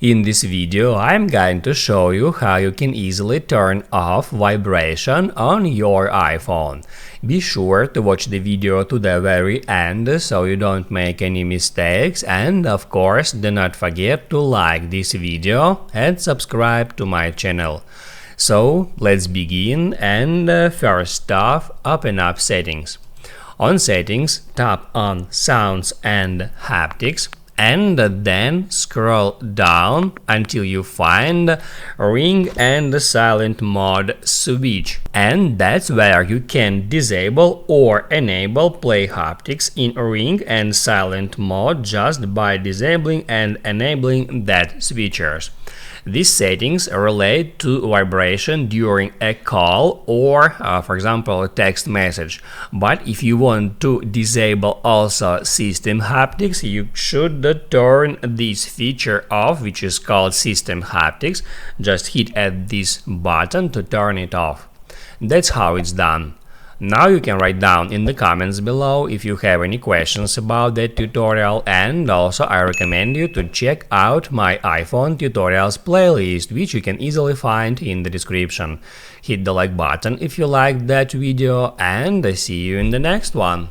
In this video, I'm going to show you how you can easily turn off vibration on your iPhone. Be sure to watch the video to the very end so you don't make any mistakes, and of course do not forget to like this video and subscribe to my channel. So let's begin, and first off, open up Settings. On Settings, tap on Sounds and Haptics, and then scroll down until you find Ring and Silent Mode switch, and that's where you can disable or enable play haptics in Ring and Silent Mode just by disabling and enabling that switchers. These settings relate to vibration during a call or, for example, a text message. But if you want to disable also system haptics, you should turn this feature off, which is called system haptics. Just hit at this button to turn it off. That's how it's done. Now you can write down in the comments below if you have any questions about that tutorial, and also I recommend you to check out my iPhone tutorials playlist, which you can easily find in the description. Hit the like button if you liked that video, and I see you in the next one.